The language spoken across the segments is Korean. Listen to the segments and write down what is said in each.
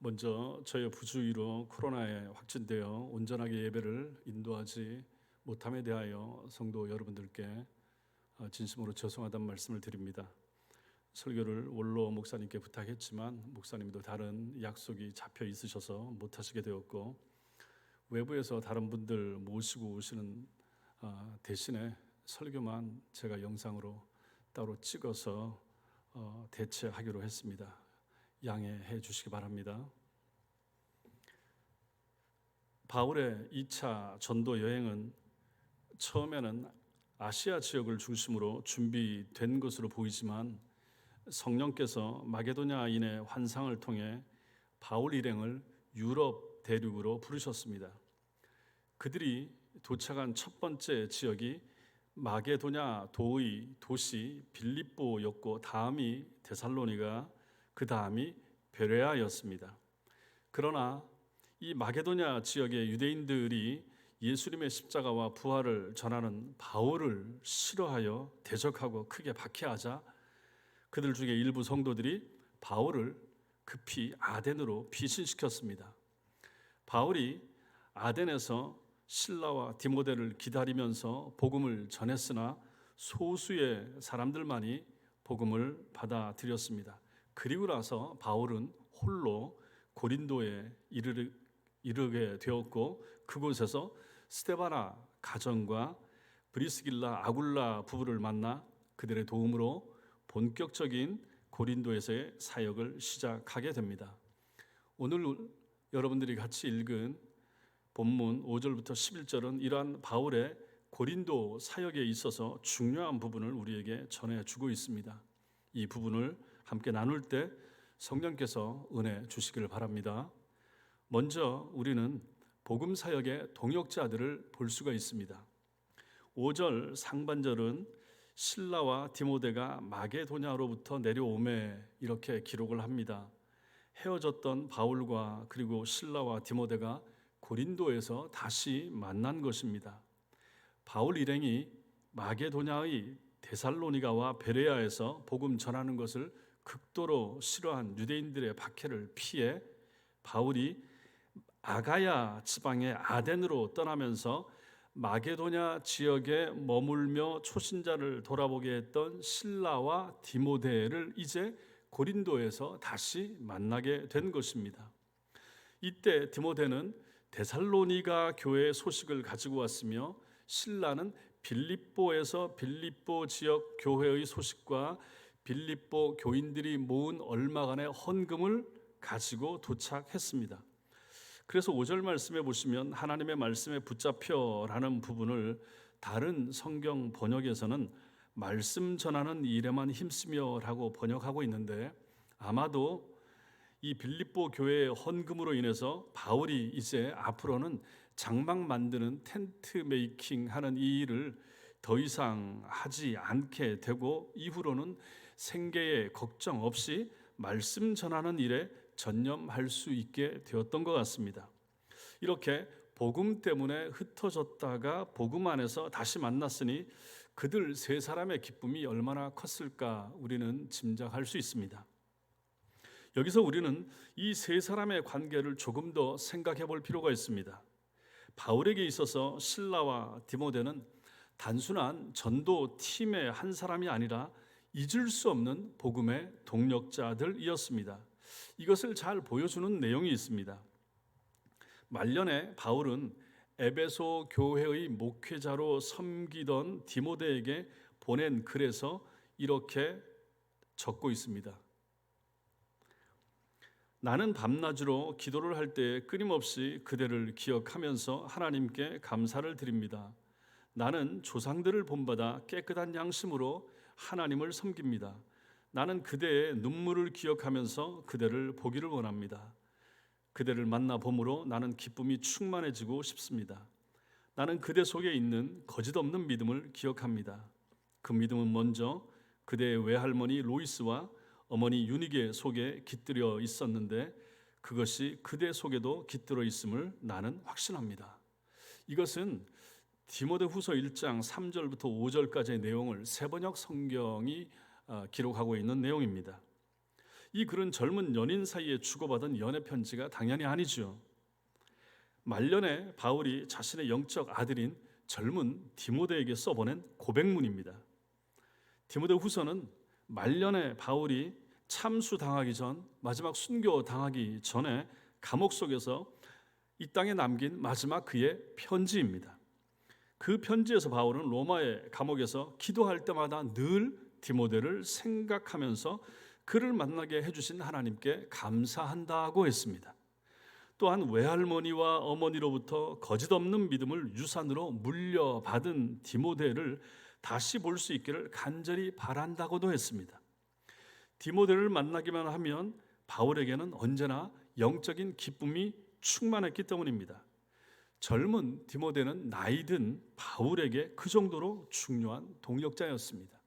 먼저 저희 부주의로 코로나에 확진되어 온전하게 예배를 인도하지 못함에 대하여 성도 여러분들께 진심으로 죄송하다는 말씀을 드립니다. 설교를 원로 목사님께 부탁했지만 목사님도 다른 약속이 잡혀 있으셔서 못하시게 되었고, 외부에서 다른 분들 모시고 오시는 대신에 설교만 제가 영상으로 따로 찍어서 대체하기로 했습니다. 양해해 주시기 바랍니다. 바울의 2차 전도 여행은 처음에는 아시아 지역을 중심으로 준비된 것으로 보이지만, 성령께서 마게도냐인의 환상을 통해 바울 일행을 유럽 대륙으로 부르셨습니다. 그들이 도착한 첫 번째 지역이 마게도냐 도의 도시 빌립보였고, 다음이 데살로니가, 그 다음이 베레아였습니다. 그러나 이 마게도냐 지역의 유대인들이 예수님의 십자가와 부활을 전하는 바울을 싫어하여 대적하고 크게 박해하자, 그들 중에 일부 성도들이 바울을 급히 아덴으로 피신시켰습니다. 바울이 아덴에서 실라와 디모데를 기다리면서 복음을 전했으나 소수의 사람들만이 복음을 받아들였습니다. 그리고 나서 바울은 홀로 고린도에 이르게 되었고, 그곳에서 스데바나 가정과 브리스길라 아굴라 부부를 만나 그들의 도움으로 본격적인 고린도에서의 사역을 시작하게 됩니다. 오늘 여러분들이 같이 읽은 본문 5절부터 11절은 이러한 바울의 고린도 사역에 있어서 중요한 부분을 우리에게 전해주고 있습니다. 이 부분을 함께 나눌 때 성령께서 은혜 주시기를 바랍니다. 먼저 우리는 복음 사역의 동역자들을 볼 수가 있습니다. 5절 상반절은 실라와 디모데가 마게도냐로부터 내려오매 이렇게 기록을 합니다. 헤어졌던 바울과 그리고 실라와 디모데가 고린도에서 다시 만난 것입니다. 바울 일행이 마게도냐의 데살로니가와 베레아에서 복음 전하는 것을 극도로 싫어한 유대인들의 박해를 피해 바울이 아가야 지방의 아덴으로 떠나면서 마게도냐 지역에 머물며 초신자를 돌아보게 했던 실라와 디모데를 이제 고린도에서 다시 만나게 된 것입니다. 이때 디모데는 데살로니가 교회의 소식을 가지고 왔으며, 실라는 빌립보에서 빌립보 지역 교회의 소식과 빌립보 교인들이 모은 얼마간의 헌금을 가지고 도착했습니다. 그래서 5절 말씀에 보시면 하나님의 말씀에 붙잡혀라는 부분을 다른 성경 번역에서는 말씀 전하는 일에만 힘쓰며라고 번역하고 있는데, 아마도 이 빌립보 교회의 헌금으로 인해서 바울이 이제 앞으로는 장막 만드는 텐트 메이킹 하는 이 일을 더 이상 하지 않게 되고, 이후로는 생계에 걱정 없이 말씀 전하는 일에 전념할 수 있게 되었던 것 같습니다. 이렇게 복음 때문에 흩어졌다가 복음 안에서 다시 만났으니 그들 세 사람의 기쁨이 얼마나 컸을까 우리는 짐작할 수 있습니다. 여기서 우리는 이 세 사람의 관계를 조금 더 생각해 볼 필요가 있습니다. 바울에게 있어서 실라와 디모데는 단순한 전도 팀의 한 사람이 아니라 잊을 수 없는 복음의 동력자들이었습니다. 이것을 잘 보여주는 내용이 있습니다. 말년에 바울은 에베소 교회의 목회자로 섬기던 디모데에게 보낸 글에서 이렇게 적고 있습니다. 나는 밤낮으로 기도를 할 때 끊임없이 그대를 기억하면서 하나님께 감사를 드립니다. 나는 조상들을 본받아 깨끗한 양심으로 하나님을 섬깁니다. 나는 그대의 눈물을 기억하면서 그대를 보기를 원합니다. 그대를 만나 봄으로 나는 기쁨이 충만해지고 싶습니다. 나는 그대 속에 있는 거짓 없는 믿음을 기억합니다. 그 믿음은 먼저 그대의 외할머니 로이스와 어머니 유니게 속에 깃들여 있었는데, 그것이 그대 속에도 깃들어 있음을 나는 확신합니다. 이것은 디모데후서 1장 3절부터 5절까지의 내용을 세번역 성경이 기록하고 있는 내용입니다. 이 글은 젊은 연인 사이에 주고받은 연애 편지가 당연히 아니죠. 말년에 바울이 자신의 영적 아들인 젊은 디모데에게 써보낸 고백문입니다. 디모데 후서는 말년에 바울이 참수당하기 전, 마지막 순교당하기 전에 감옥 속에서 이 땅에 남긴 마지막 그의 편지입니다. 그 편지에서 바울은 로마의 감옥에서 기도할 때마다 늘 디모데를 생각하면서 그를 만나게 해주신 하나님께 감사한다고 했습니다. 또한 외할머니와 어머니로부터 거짓없는 믿음을 유산으로 물려받은 디모데를 다시 볼 수 있기를 간절히 바란다고도 했습니다. 디모데를 만나기만 하면 바울에게는 언제나 영적인 기쁨이 충만했기 때문입니다. 젊은 디모데는 나이든 바울에게 그 정도로 중요한 동역자였습니다.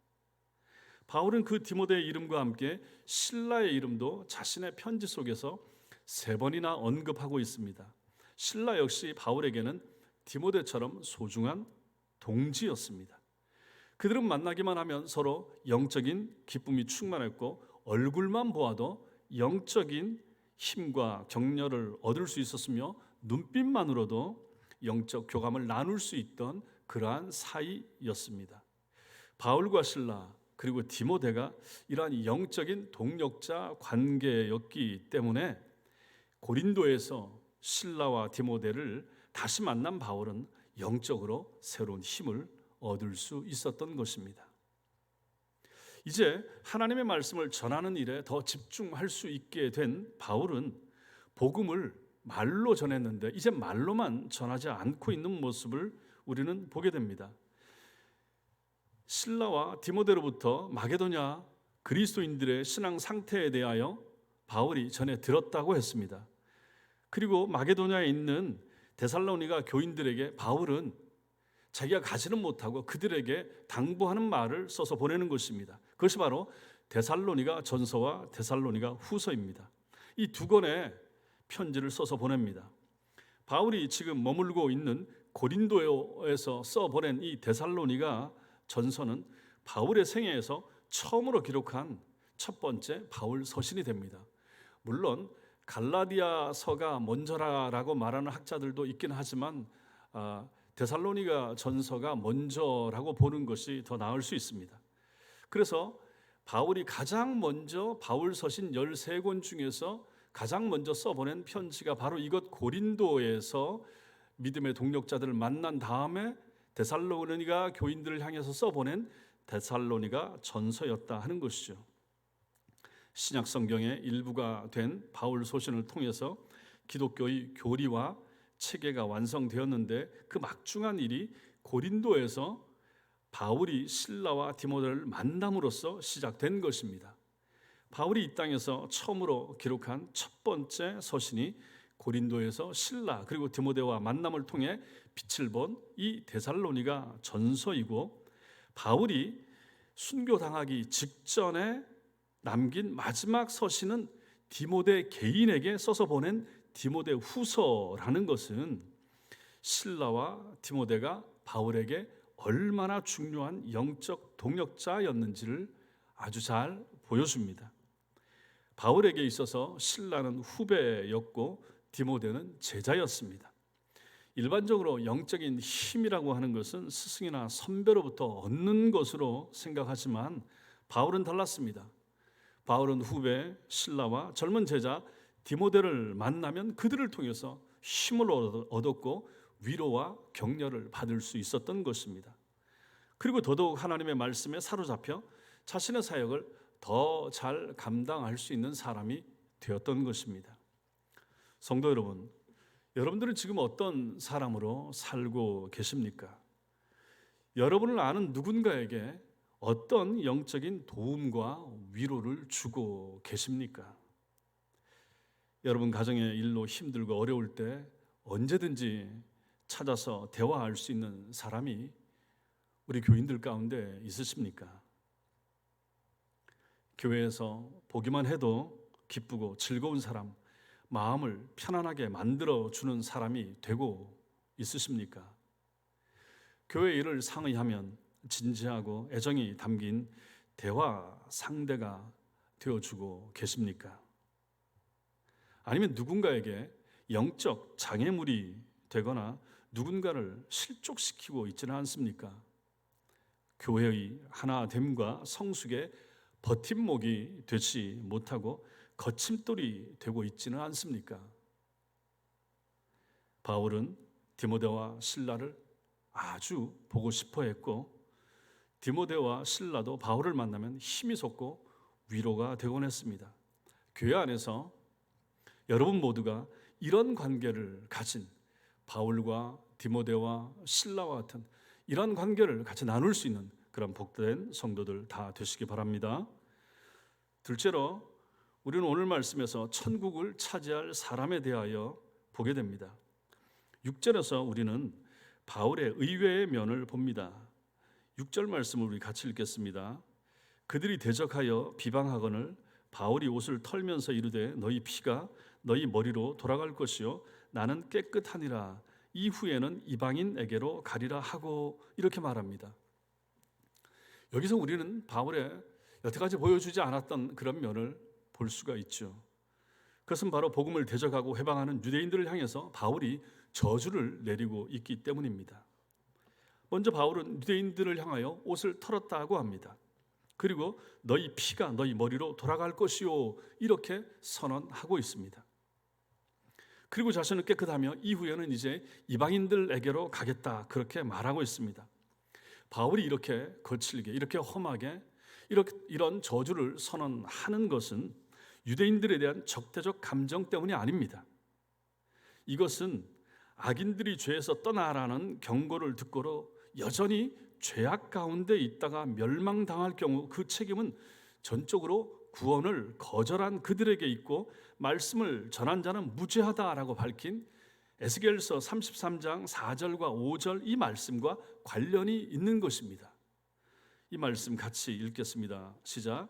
바울은 그 디모데의 이름과 함께 실라의 이름도 자신의 편지 속에서 3번이나 언급하고 있습니다. 실라 역시 바울에게는 디모데처럼 소중한 동지였습니다. 그들은 만나기만 하면 서로 영적인 기쁨이 충만했고 얼굴만 보아도 영적인 힘과 격려를 얻을 수 있었으며 눈빛만으로도 영적 교감을 나눌 수 있던 그러한 사이였습니다. 바울과 실라 그리고 디모데가 이러한 영적인 동역자 관계였기 때문에 고린도에서 실라와 디모데를 다시 만난 바울은 영적으로 새로운 힘을 얻을 수 있었던 것입니다. 이제 하나님의 말씀을 전하는 일에 더 집중할 수 있게 된 바울은 복음을 말로 전했는데 이제 말로만 전하지 않고 있는 모습을 우리는 보게 됩니다. 실라와 디모데로부터 마게도냐 그리스도인들의 신앙 상태에 대하여 바울이 전해 들었다고 했습니다. 그리고 마게도냐에 있는 데살로니가 교인들에게 바울은 자기가 가지는 못하고 그들에게 당부하는 말을 써서 보내는 것입니다. 그것이 바로 데살로니가 전서와 데살로니가 후서입니다. 이 2권의 편지를 써서 보냅니다. 바울이 지금 머물고 있는 고린도에서 써보낸 이 데살로니가 전서는 바울의 생애에서 처음으로 기록한 첫 번째 바울 서신이 됩니다. 물론 갈라디아서가 먼저라고 말하는 학자들도 있긴 하지만 데살로니가 전서가 먼저라고 보는 것이 더 나을 수 있습니다. 그래서 바울이 가장 먼저 바울 서신 13권 중에서 가장 먼저 써보낸 편지가 바로 이것 고린도에서 믿음의 동력자들을 만난 다음에 데살로니가 교인들을 향해서 써보낸 데살로니가 전서였다 하는 것이죠. 신약 성경의 일부가 된 바울 소신을 통해서 기독교의 교리와 체계가 완성되었는데 그 막중한 일이 고린도에서 바울이 실라와 디모데를 만남으로써 시작된 것입니다. 바울이 이 땅에서 처음으로 기록한 첫 번째 서신이 고린도에서 실라 그리고 디모데와 만남을 통해 빛을 본 이 데살로니가 전서이고, 바울이 순교당하기 직전에 남긴 마지막 서신은 디모데 개인에게 써서 보낸 디모데 후서라는 것은 실라와 디모데가 바울에게 얼마나 중요한 영적 동역자였는지를 아주 잘 보여줍니다. 바울에게 있어서 실라는 후배였고 디모데는 제자였습니다. 일반적으로 영적인 힘이라고 하는 것은 스승이나 선배로부터 얻는 것으로 생각하지만 바울은 달랐습니다. 바울은 후배 실라와 젊은 제자 디모데를 만나면 그들을 통해서 힘을 얻었고 위로와 격려를 받을 수 있었던 것입니다. 그리고 더더욱 하나님의 말씀에 사로잡혀 자신의 사역을 더 잘 감당할 수 있는 사람이 되었던 것입니다. 성도 여러분, 여러분들은 지금 어떤 사람으로 살고 계십니까? 여러분을 아는 누군가에게 어떤 영적인 도움과 위로를 주고 계십니까? 여러분 가정의 일로 힘들고 어려울 때 언제든지 찾아서 대화할 수 있는 사람이 우리 교인들 가운데 있으십니까? 교회에서 보기만 해도 기쁘고 즐거운 사람, 마음을 편안하게 만들어주는 사람이 되고 있으십니까? 교회 일을 상의하면 진지하고 애정이 담긴 대화 상대가 되어주고 계십니까? 아니면 누군가에게 영적 장애물이 되거나 누군가를 실족시키고 있지는 않습니까? 교회의 하나됨과 성숙의 버팀목이 되지 못하고 거침돌이 되고 있지는 않습니까? 바울은 디모데와 실라를 아주 보고 싶어 했고, 디모데와 실라도 바울을 만나면 힘이 솟고 위로가 되곤 했습니다. 교회 안에서 여러분 모두가 이런 관계를 가진, 바울과 디모데와 실라와 같은 이런 관계를 같이 나눌 수 있는 그런 복된 성도들 다 되시기 바랍니다. 둘째로 우리는 오늘 말씀에서 천국을 차지할 사람에 대하여 보게 됩니다. 6절에서 우리는 바울의 의외의 면을 봅니다. 6절 말씀을 우리 같이 읽겠습니다. 그들이 대적하여 비방하거늘 바울이 옷을 털면서 이르되 너희 피가 너희 머리로 돌아갈 것이요 나는 깨끗하니라. 이후에는 이방인에게로 가리라 하고, 이렇게 말합니다. 여기서 우리는 바울의 여태까지 보여주지 않았던 그런 면을 볼 수가 있죠. 그것은 바로 복음을 대적하고 회방하는 유대인들을 향해서 바울이 저주를 내리고 있기 때문입니다. 먼저 바울은 유대인들을 향하여 옷을 털었다고 합니다. 그리고 너희 피가 너희 머리로 돌아갈 것이요, 이렇게 선언하고 있습니다. 그리고 자신은 깨끗하며 이후에는 이제 이방인들에게로 가겠다, 그렇게 말하고 있습니다. 바울이 이렇게 거칠게, 이렇게 험하게 이런 저주를 선언하는 것은 유대인들에 대한 적대적 감정 때문이 아닙니다. 이것은 악인들이 죄에서 떠나라는 경고를 듣고도 여전히 죄악 가운데 있다가 멸망당할 경우 그 책임은 전적으로 구원을 거절한 그들에게 있고, 말씀을 전한 자는 무죄하다라고 밝힌 에스겔서 33장 4절과 5절 이 말씀과 관련이 있는 것입니다. 이 말씀 같이 읽겠습니다. 시작.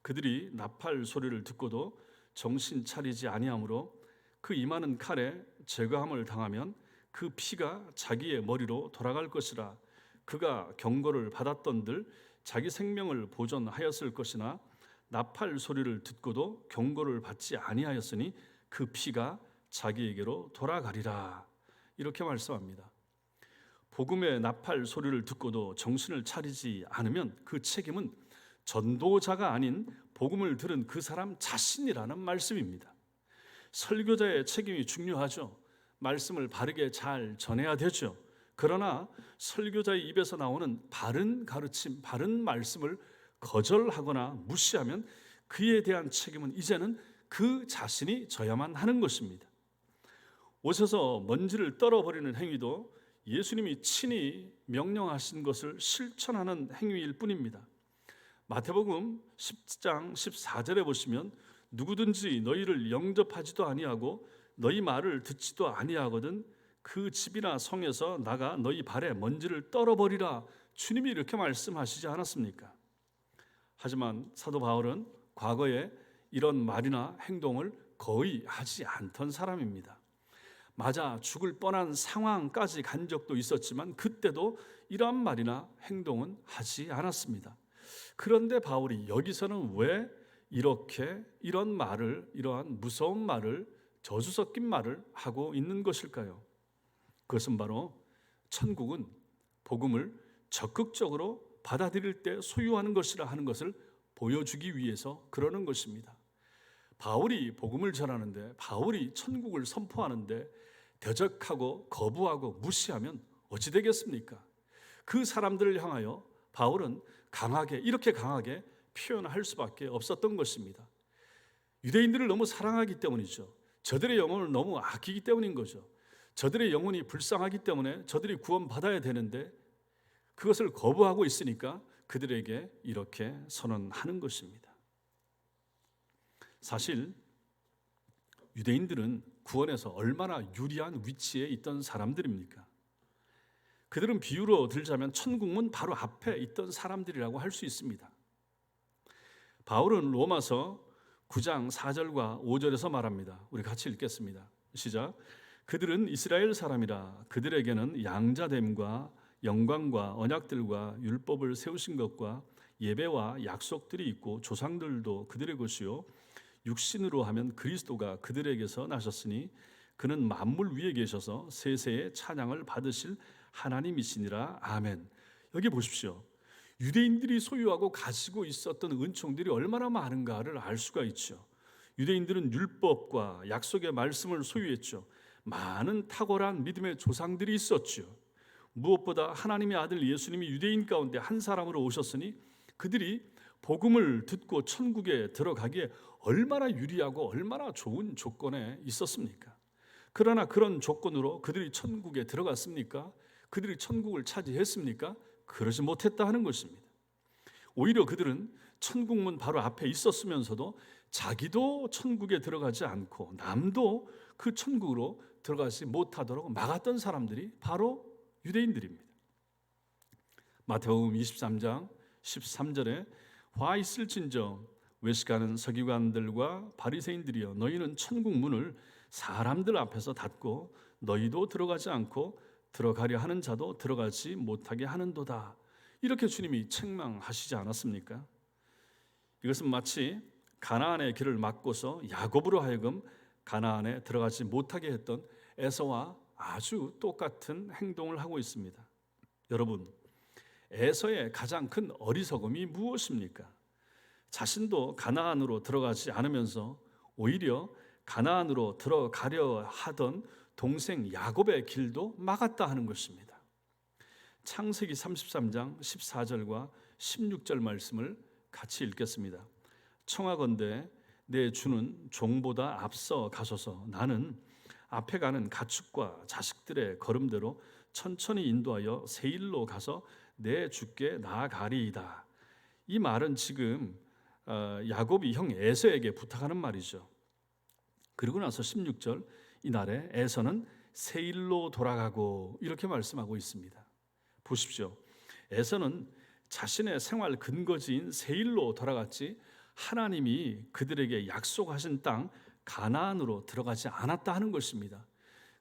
그들이 나팔 소리를 듣고도 정신 차리지 아니하므로 그 임하는 칼에 제거함을 당하면 그 피가 자기의 머리로 돌아갈 것이라. 그가 경고를 받았던들 자기 생명을 보존하였을 것이나 나팔 소리를 듣고도 경고를 받지 아니하였으니 그 피가 자기에게로 돌아가리라. 이렇게 말씀합니다. 복음의 나팔 소리를 듣고도 정신을 차리지 않으면 그 책임은 전도자가 아닌 복음을 들은 그 사람 자신이라는 말씀입니다. 설교자의 책임이 중요하죠. 말씀을 바르게 잘 전해야 되죠. 그러나 설교자의 입에서 나오는 바른 가르침, 바른 말씀을 거절하거나 무시하면 그에 대한 책임은 이제는 그 자신이 져야만 하는 것입니다. 옷에서 먼지를 떨어버리는 행위도 예수님이 친히 명령하신 것을 실천하는 행위일 뿐입니다. 마태복음 10장 14절에 보시면 누구든지 너희를 영접하지도 아니하고 너희 말을 듣지도 아니하거든 그 집이나 성에서 나가 너희 발에 먼지를 떨어버리라. 주님이 이렇게 말씀하시지 않았습니까? 하지만 사도 바울은 과거에 이런 말이나 행동을 거의 하지 않던 사람입니다. 맞아 죽을 뻔한 상황까지 간 적도 있었지만 그때도 이러한 말이나 행동은 하지 않았습니다. 그런데 바울이 여기서는 왜 이렇게 이런 말을, 이러한 무서운 말을, 저주 섞인 말을 하고 있는 것일까요? 그것은 바로 천국은 복음을 적극적으로 받아들일 때 소유하는 것이라 하는 것을 보여주기 위해서 그러는 것입니다. 바울이 복음을 전하는데, 바울이 천국을 선포하는데 대적하고 거부하고 무시하면 어찌 되겠습니까? 그 사람들을 향하여 바울은 강하게, 이렇게 강하게 표현할 수밖에 없었던 것입니다. 유대인들을 너무 사랑하기 때문이죠. 저들의 영혼을 너무 아끼기 때문인 거죠. 저들의 영혼이 불쌍하기 때문에 저들이 구원받아야 되는데 그것을 거부하고 있으니까 그들에게 이렇게 선언하는 것입니다. 사실 유대인들은 구원에서 얼마나 유리한 위치에 있던 사람들입니까? 그들은 비유로 들자면 천국문 바로 앞에 있던 사람들이라고 할 수 있습니다. 바울은 로마서 9장 4절과 5절에서 말합니다. 우리 같이 읽겠습니다. 시작. 그들은 이스라엘 사람이라. 그들에게는 양자됨과 영광과 언약들과 율법을 세우신 것과 예배와 약속들이 있고 조상들도 그들의 것이요 육신으로 하면 그리스도가 그들에게서 나셨으니 그는 만물 위에 계셔서 세세의 찬양을 받으실 하나님이시니라. 아멘. 여기 보십시오. 유대인들이 소유하고 가지고 있었던 은총들이 얼마나 많은가를 알 수가 있죠. 유대인들은 율법과 약속의 말씀을 소유했죠. 많은 탁월한 믿음의 조상들이 있었죠. 무엇보다 하나님의 아들 예수님이 유대인 가운데 한 사람으로 오셨으니 그들이 복음을 듣고 천국에 들어가기에 얼마나 유리하고 얼마나 좋은 조건에 있었습니까? 그러나 그런 조건으로 그들이 천국에 들어갔습니까? 그들이 천국을 차지했습니까? 그러지 못했다 하는 것입니다. 오히려 그들은 천국문 바로 앞에 있었으면서도 자기도 천국에 들어가지 않고 남도 그 천국으로 들어가지 못하도록 막았던 사람들이 바로 유대인들입니다. 마태복음 23장 13절에 화 있을진저 외식하는 서기관들과 바리새인들이여 너희는 천국 문을 사람들 앞에서 닫고 너희도 들어가지 않고 들어가려 하는 자도 들어가지 못하게 하는도다. 이렇게 주님이 책망하시지 않았습니까? 이것은 마치 가나안의 길을 막고서 야곱으로 하여금 가나안에 들어가지 못하게 했던 에서와 아주 똑같은 행동을 하고 있습니다. 여러분, 에서의 가장 큰 어리석음이 무엇입니까? 자신도 가나안으로 들어가지 않으면서 오히려 가나안으로 들어가려 하던 동생 야곱의 길도 막았다 하는 것입니다. 창세기 33장 14절과 16절 말씀을 같이 읽겠습니다. 청하건대 내 주는 종보다 앞서 가소서. 나는 앞에 가는 가축과 자식들의 걸음대로 천천히 인도하여 세일로 가서 내 주께 나아가리이다. 이 말은 지금 야곱이 형 에서에게 부탁하는 말이죠. 그리고 나서 16절 이날에 에서는 세일로 돌아가고 이렇게 말씀하고 있습니다. 보십시오. 에서는 자신의 생활 근거지인 세일로 돌아갔지 하나님이 그들에게 약속하신 땅 가나안으로 들어가지 않았다 하는 것입니다.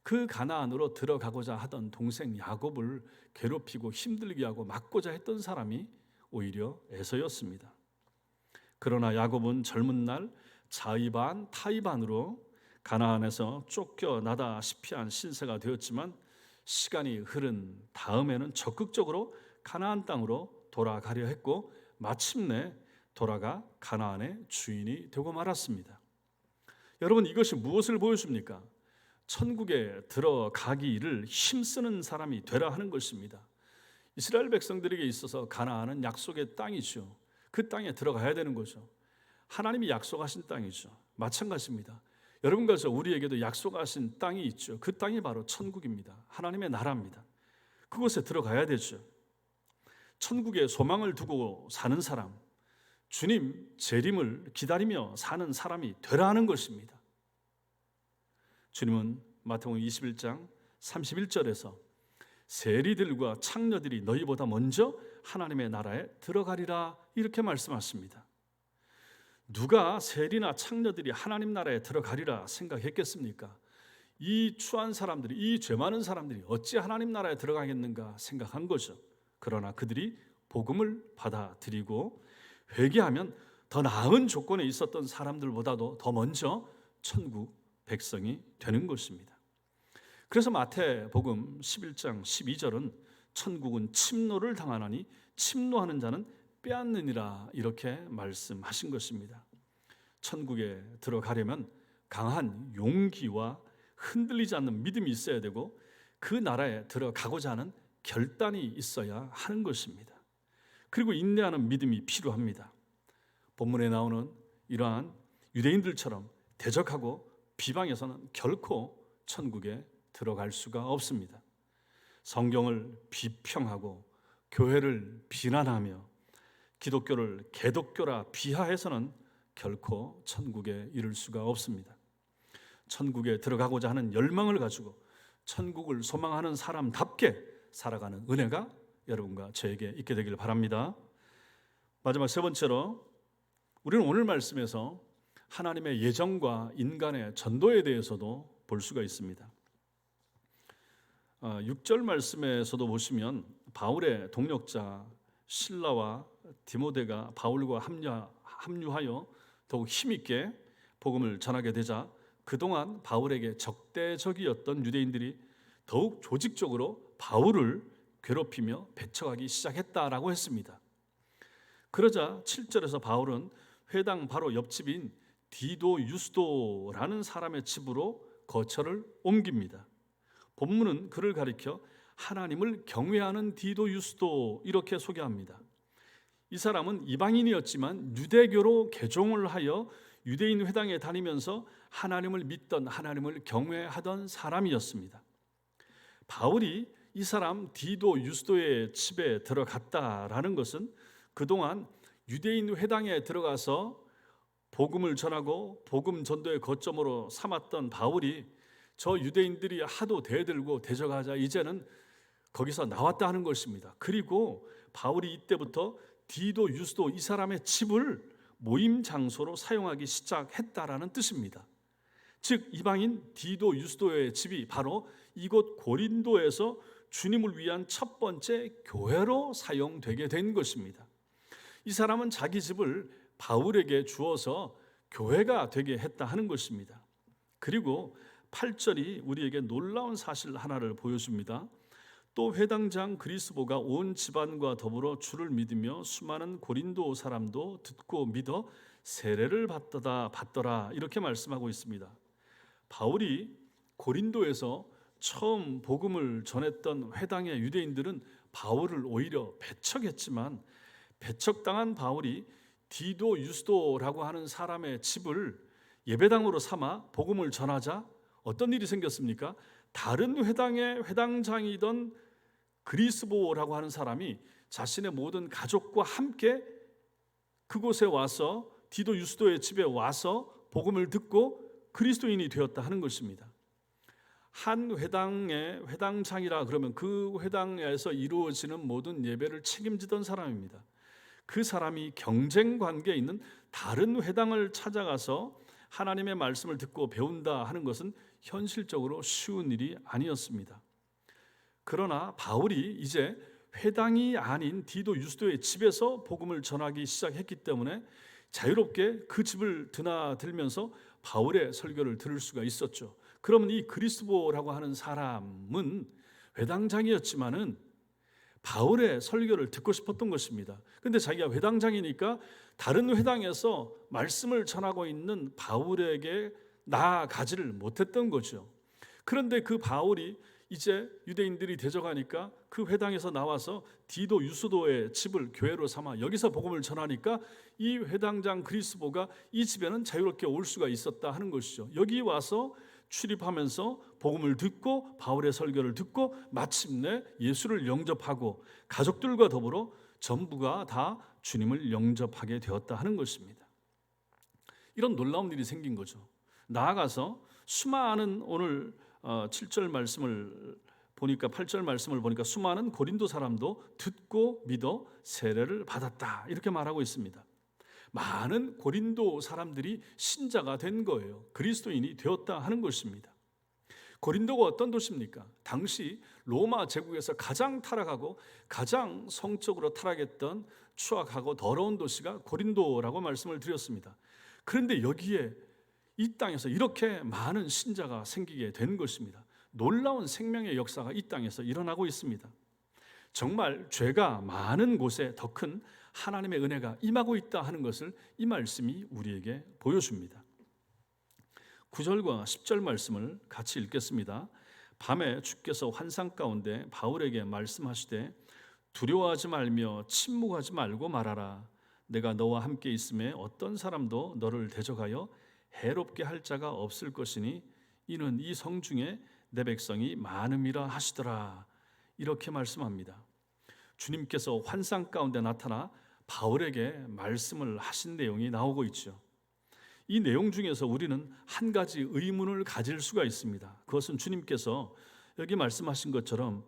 그 가나안으로 들어가고자 하던 동생 야곱을 괴롭히고 힘들게 하고 막고자 했던 사람이 오히려 에서였습니다. 그러나 야곱은 젊은 날 자의반 타의반으로 가나안에서 쫓겨나다시피 한 신세가 되었지만 시간이 흐른 다음에는 적극적으로 가나안 땅으로 돌아가려 했고 마침내 돌아가 가나안의 주인이 되고 말았습니다. 여러분, 이것이 무엇을 보여줍니까? 천국에 들어가기를 힘쓰는 사람이 되라 하는 것입니다. 이스라엘 백성들에게 있어서 가나안은 약속의 땅이죠. 그 땅에 들어가야 되는 거죠. 하나님이 약속하신 땅이죠. 마찬가지입니다. 여러분과 저 우리에게도 약속하신 땅이 있죠. 그 땅이 바로 천국입니다. 하나님의 나라입니다. 그곳에 들어가야 되죠. 천국에 소망을 두고 사는 사람, 주님 재림을 기다리며 사는 사람이 되라 하는 것입니다. 주님은 마태복음 21장 31절에서 세리들과 창녀들이 너희보다 먼저 하나님의 나라에 들어가리라 이렇게 말씀하십니다. 누가 세리나 창녀들이 하나님 나라에 들어가리라 생각했겠습니까? 이 추한 사람들이, 이 죄 많은 사람들이 어찌 하나님 나라에 들어가겠는가 생각한 거죠. 그러나 그들이 복음을 받아들이고 회개하면 더 나은 조건에 있었던 사람들보다도 더 먼저 천국 백성이 되는 것입니다. 그래서 마태복음 11장 12절은 천국은 침노를 당하나니 침노하는 자는 빼앗느니라 이렇게 말씀하신 것입니다. 천국에 들어가려면 강한 용기와 흔들리지 않는 믿음이 있어야 되고 그 나라에 들어가고자 하는 결단이 있어야 하는 것입니다. 그리고 인내하는 믿음이 필요합니다. 본문에 나오는 이러한 유대인들처럼 대적하고 비방해서는 결코 천국에 들어갈 수가 없습니다. 성경을 비평하고 교회를 비난하며 기독교를 개독교라 비하해서는 결코 천국에 이를 수가 없습니다. 천국에 들어가고자 하는 열망을 가지고 천국을 소망하는 사람답게 살아가는 은혜가 여러분과 저에게 있게 되길 바랍니다. 마지막 세 번째로 우리는 오늘 말씀에서 하나님의 예정과 인간의 전도에 대해서도 볼 수가 있습니다. 6절 말씀에서도 보시면 바울의 동력자 실라와 디모데가 바울과 합류하여 더욱 힘있게 복음을 전하게 되자 그동안 바울에게 적대적이었던 유대인들이 더욱 조직적으로 바울을 괴롭히며 배척하기 시작했다라고 했습니다. 그러자 7절에서 바울은 회당 바로 옆집인 디도 유스도라는 사람의 집으로 거처를 옮깁니다. 본문은 그를 가리켜 하나님을 경외하는 디도 유스도 이렇게 소개합니다. 이 사람은 이방인이었지만 유대교로 개종을 하여 유대인 회당에 다니면서 하나님을 믿던, 하나님을 경외하던 사람이었습니다. 바울이 이 사람 디도 유스도의 집에 들어갔다라는 것은 그동안 유대인 회당에 들어가서 복음을 전하고 복음 전도의 거점으로 삼았던 바울이 저 유대인들이 하도 대들고 대적하자 이제는 거기서 나왔다 하는 것입니다. 그리고 바울이 이때부터 디도 유스도 이 사람의 집을 모임 장소로 사용하기 시작했다라는 뜻입니다. 즉 이방인 디도 유스도의 집이 바로 이곳 고린도에서 주님을 위한 첫 번째 교회로 사용되게 된 것입니다. 이 사람은 자기 집을 바울에게 주어서 교회가 되게 했다 하는 것입니다. 그리고 8절이 우리에게 놀라운 사실 하나를 보여줍니다. 또 회당장 그리스보가 온 집안과 더불어 주를 믿으며 수많은 고린도 사람도 듣고 믿어 세례를 받더라 이렇게 말씀하고 있습니다. 바울이 고린도에서 처음 복음을 전했던 회당의 유대인들은 바울을 오히려 배척했지만 배척당한 바울이 디도 유스도라고 하는 사람의 집을 예배당으로 삼아 복음을 전하자 어떤 일이 생겼습니까? 다른 회당의 회당장이던 그리스보라고 하는 사람이 자신의 모든 가족과 함께 그곳에 와서 디도 유스도의 집에 와서 복음을 듣고 그리스도인이 되었다 하는 것입니다. 한 회당의 회당장이라 그러면 그 회당에서 이루어지는 모든 예배를 책임지던 사람입니다. 그 사람이 경쟁 관계에 있는 다른 회당을 찾아가서 하나님의 말씀을 듣고 배운다 하는 것은 현실적으로 쉬운 일이 아니었습니다. 그러나 바울이 이제 회당이 아닌 디도 유스도의 집에서 복음을 전하기 시작했기 때문에 자유롭게 그 집을 드나들면서 바울의 설교를 들을 수가 있었죠. 그러면 이 그리스보라고 하는 사람은 회당장이었지만은 바울의 설교를 듣고 싶었던 것입니다. 근데 자기가 회당장이니까 다른 회당에서 말씀을 전하고 있는 바울에게 나아가지를 못했던 거죠. 그런데 그 바울이 이제 유대인들이 대적하니까 그 회당에서 나와서 디도 유스도의 집을 교회로 삼아 여기서 복음을 전하니까 이 회당장 그리스보가 이 집에는 자유롭게 올 수가 있었다 하는 것이죠. 여기 와서 출입하면서 복음을 듣고 바울의 설교를 듣고 마침내 예수를 영접하고 가족들과 더불어 전부가 다 주님을 영접하게 되었다 하는 것입니다. 이런 놀라운 일이 생긴 거죠. 나아가서 수많은 오늘 7절 말씀을 보니까 8절 말씀을 보니까 수많은 고린도 사람도 듣고 믿어 세례를 받았다 이렇게 말하고 있습니다. 많은 고린도 사람들이 신자가 된 거예요. 그리스도인이 되었다 하는 것입니다. 고린도가 어떤 도시입니까? 당시 로마 제국에서 가장 타락하고 가장 성적으로 타락했던 추악하고 더러운 도시가 고린도라고 말씀을 드렸습니다. 그런데 여기에 이 땅에서 이렇게 많은 신자가 생기게 된 것입니다. 놀라운 생명의 역사가 이 땅에서 일어나고 있습니다. 정말 죄가 많은 곳에 더 큰 하나님의 은혜가 임하고 있다 하는 것을 이 말씀이 우리에게 보여줍니다. 9절과 10절 말씀을 같이 읽겠습니다. 밤에 주께서 환상 가운데 바울에게 말씀하시되 두려워하지 말며 침묵하지 말고 말하라. 내가 너와 함께 있음에 어떤 사람도 너를 대적하여 해롭게 할 자가 없을 것이니 이는 이 성중에 내 백성이 많음이라 하시더라. 이렇게 말씀합니다. 주님께서 환상 가운데 나타나 바울에게 말씀을 하신 내용이 나오고 있죠. 이 내용 중에서 우리는 한 가지 의문을 가질 수가 있습니다. 그것은 주님께서 여기 말씀하신 것처럼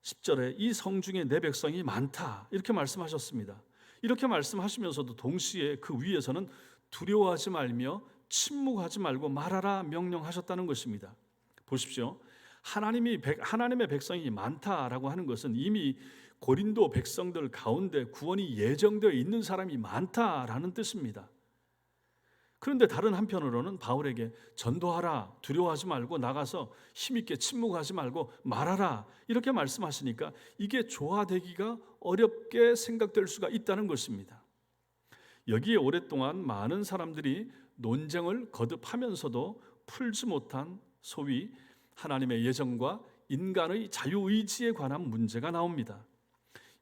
10절에 이 성중에 내 백성이 많다 이렇게 말씀하셨습니다. 이렇게 말씀하시면서도 동시에 그 위에서는 두려워하지 말며 침묵하지 말고 말하라 명령하셨다는 것입니다. 보십시오. 하나님의 백성이 많다라고 하는 것은 이미 고린도 백성들 가운데 구원이 예정되어 있는 사람이 많다라는 뜻입니다. 그런데 다른 한편으로는 바울에게 전도하라, 두려워하지 말고 나가서 힘있게 침묵하지 말고 말하라, 이렇게 말씀하시니까 이게 조화되기가 어렵게 생각될 수가 있다는 것입니다. 여기에 오랫동안 많은 사람들이 논쟁을 거듭하면서도 풀지 못한 소위 하나님의 예정과 인간의 자유의지에 관한 문제가 나옵니다.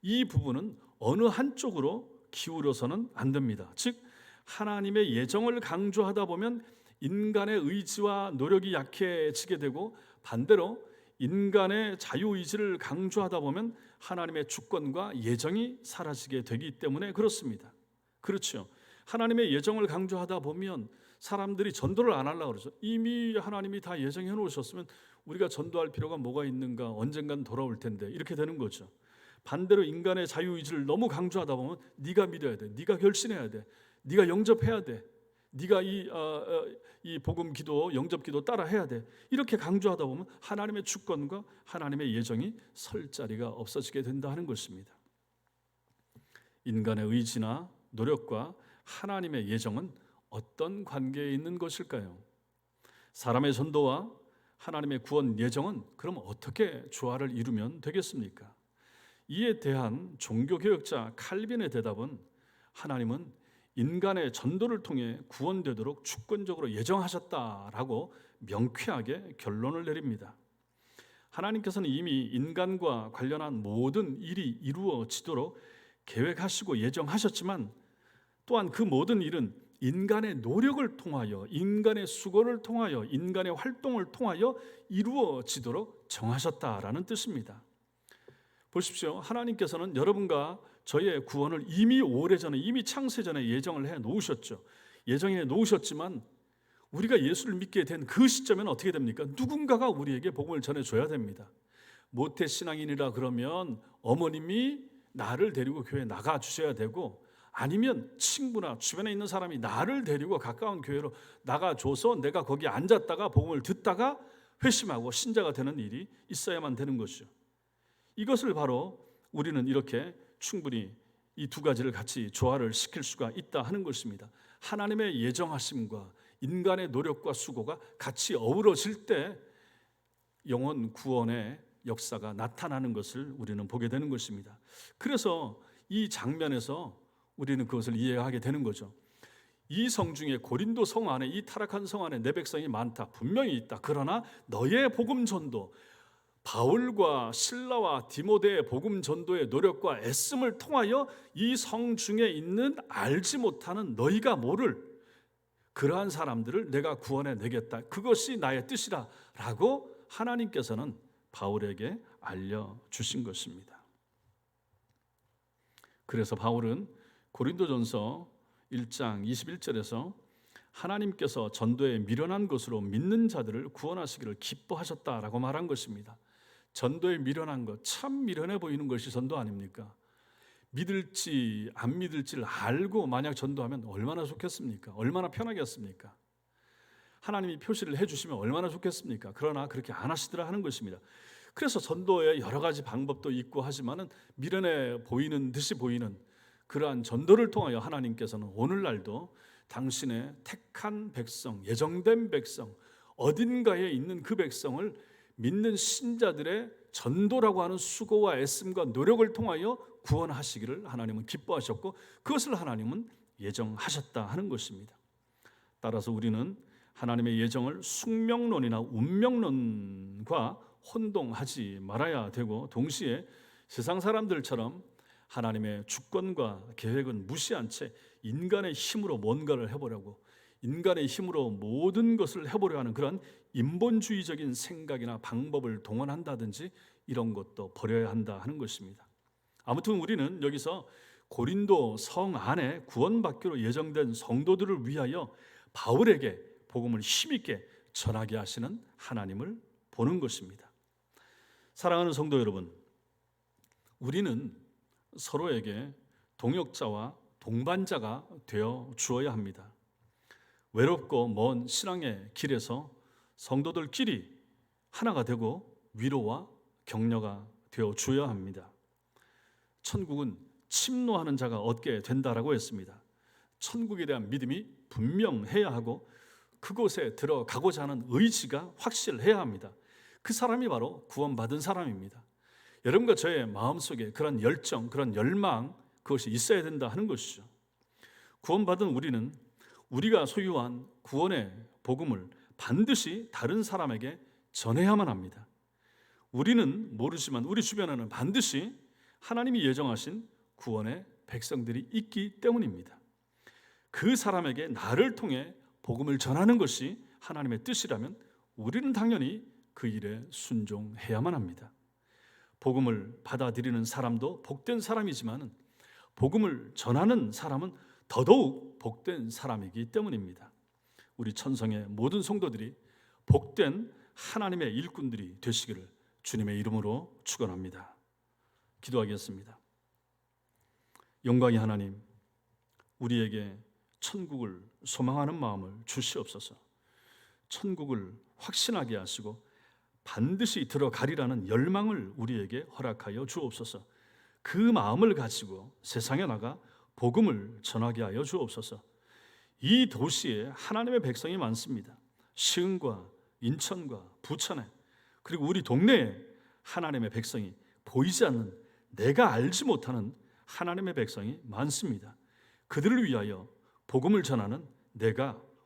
이 부분은 어느 한쪽으로 기울어서는 안 됩니다. 즉 하나님의 예정을 강조하다 보면 인간의 의지와 노력이 약해지게 되고, 반대로 인간의 자유의지를 강조하다 보면 하나님의 주권과 예정이 사라지게 되기 때문에 그렇습니다. 그렇죠. 하나님의 예정을 강조하다 보면 사람들이 전도를 안 하려고 그러죠. 이미 하나님이 다 예정해 놓으셨으면 우리가 전도할 필요가 뭐가 있는가, 언젠간 돌아올 텐데, 이렇게 되는 거죠. 반대로 인간의 자유의지를 너무 강조하다 보면 네가 믿어야 돼, 네가 결신해야 돼, 네가 영접해야 돼, 네가 이 복음 기도, 영접 기도 따라 해야 돼, 이렇게 강조하다 보면 하나님의 주권과 하나님의 예정이 설 자리가 없어지게 된다 하는 것입니다. 인간의 의지나 노력과 하나님의 예정은 어떤 관계에 있는 것일까요? 사람의 전도와 하나님의 구원 예정은 그럼 어떻게 조화를 이루면 되겠습니까? 이에 대한 종교개혁자 칼빈의 대답은 하나님은 인간의 전도를 통해 구원되도록 주권적으로 예정하셨다라고 명쾌하게 결론을 내립니다. 하나님께서는 이미 인간과 관련한 모든 일이 이루어지도록 계획하시고 예정하셨지만, 또한 그 모든 일은 인간의 노력을 통하여, 인간의 수고를 통하여, 인간의 활동을 통하여 이루어지도록 정하셨다라는 뜻입니다. 보십시오. 하나님께서는 여러분과 저의 구원을 이미 오래전에, 이미 창세전에 예정을 해 놓으셨죠. 예정해 놓으셨지만 우리가 예수를 믿게 된 그 시점에는 어떻게 됩니까? 누군가가 우리에게 복음을 전해줘야 됩니다. 모태신앙인이라 그러면 어머님이 나를 데리고 교회에 나가주셔야 되고, 아니면 친구나 주변에 있는 사람이 나를 데리고 가까운 교회로 나가줘서 내가 거기 앉았다가 복음을 듣다가 회심하고 신자가 되는 일이 있어야만 되는 것이죠. 이것을 바로 우리는 이렇게 충분히 이 두 가지를 같이 조화를 시킬 수가 있다 하는 것입니다. 하나님의 예정하심과 인간의 노력과 수고가 같이 어우러질 때 영혼 구원의 역사가 나타나는 것을 우리는 보게 되는 것입니다. 그래서 이 장면에서 우리는 그것을 이해하게 되는 거죠. 이 성 중에, 고린도 성 안에, 이 타락한 성 안에 내 백성이 많다, 분명히 있다. 그러나 너의 복음 전도, 바울과 실라와 디모데의 복음 전도의 노력과 애씀을 통하여 이 성 중에 있는 알지 못하는 너희가 모를 그러한 사람들을 내가 구원해 내겠다, 그것이 나의 뜻이라 라고 하나님께서는 바울에게 알려주신 것입니다. 그래서 바울은 고린도전서 1장 21절에서 하나님께서 전도에 미련한 것으로 믿는 자들을 구원하시기를 기뻐하셨다라고 말한 것입니다. 전도에 미련한 것, 참 미련해 보이는 것이 전도 아닙니까? 믿을지 안 믿을지를 알고 만약 전도하면 얼마나 좋겠습니까? 얼마나 편하겠습니까? 하나님이 표시를 해주시면 얼마나 좋겠습니까? 그러나 그렇게 안 하시더라 하는 것입니다. 그래서 전도에 여러 가지 방법도 있고 하지만은 미련해 보이는 듯이 보이는 그러한 전도를 통하여 하나님께서는 오늘날도 당신의 택한 백성, 예정된 백성, 어딘가에 있는 그 백성을 믿는 신자들의 전도라고 하는 수고와 애씀과 노력을 통하여 구원하시기를 하나님은 기뻐하셨고, 그것을 하나님은 예정하셨다 하는 것입니다. 따라서 우리는 하나님의 예정을 숙명론이나 운명론과 혼동하지 말아야 되고, 동시에 세상 사람들처럼 하나님의 주권과 계획은 무시한 채 인간의 힘으로 뭔가를 해보려고, 인간의 힘으로 모든 것을 해보려 하는 그런 인본주의적인 생각이나 방법을 동원한다든지 이런 것도 버려야 한다 하는 것입니다. 아무튼 우리는 여기서 고린도 성 안에 구원받기로 예정된 성도들을 위하여 바울에게 복음을 힘있게 전하게 하시는 하나님을 보는 것입니다. 사랑하는 성도 여러분, 우리는 서로에게 동역자와 동반자가 되어 주어야 합니다. 외롭고 먼 신앙의 길에서 성도들끼리 하나가 되고 위로와 격려가 되어 주어야 합니다. 천국은 침노하는 자가 얻게 된다라고 했습니다. 천국에 대한 믿음이 분명해야 하고 그곳에 들어가고자 하는 의지가 확실해야 합니다. 그 사람이 바로 구원받은 사람입니다. 여러분과 저의 마음속에 그런 열정, 그런 열망, 그것이 있어야 된다 하는 것이죠. 구원받은 우리는 우리가 소유한 구원의 복음을 반드시 다른 사람에게 전해야만 합니다. 우리는 모르지만 우리 주변에는 반드시 하나님이 예정하신 구원의 백성들이 있기 때문입니다. 그 사람에게 나를 통해 복음을 전하는 것이 하나님의 뜻이라면 우리는 당연히 그 일에 순종해야만 합니다. 복음을 받아들이는 사람도 복된 사람이지만 복음을 전하는 사람은 더더욱 복된 사람이기 때문입니다. 우리 천성의 모든 성도들이 복된 하나님의 일꾼들이 되시기를 주님의 이름으로 축원합니다. 기도하겠습니다. 영광의 하나님, 우리에게 천국을 소망하는 마음을 주시옵소서. 천국을 확신하게 하시고 반드시 들어가리라는 열망을 우리에게 허락하여 주옵소서. 그 마음을 가지고 세상에 나가 복음을 전하게 하여 주옵소서. 이 도시에 하나님의 백성이 많습니다. 시흥과 인천과 부천에, 그리고 우리 동네에 하나님의 백성이 보이지 않는, 내가 알지 못하는 하나님의 백성이 많습니다. 그들을 위하여 복음을 전하는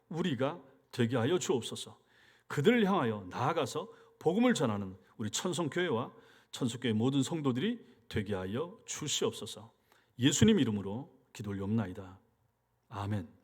우리가 되게 하여 주옵소서. 그들을 향하여 나아가서 복음을 전하는 우리 천성교회와 천성교회 모든 성도들이 되게 하여 주시옵소서. 예수님 이름으로 기도 올리옵나이다. 아멘.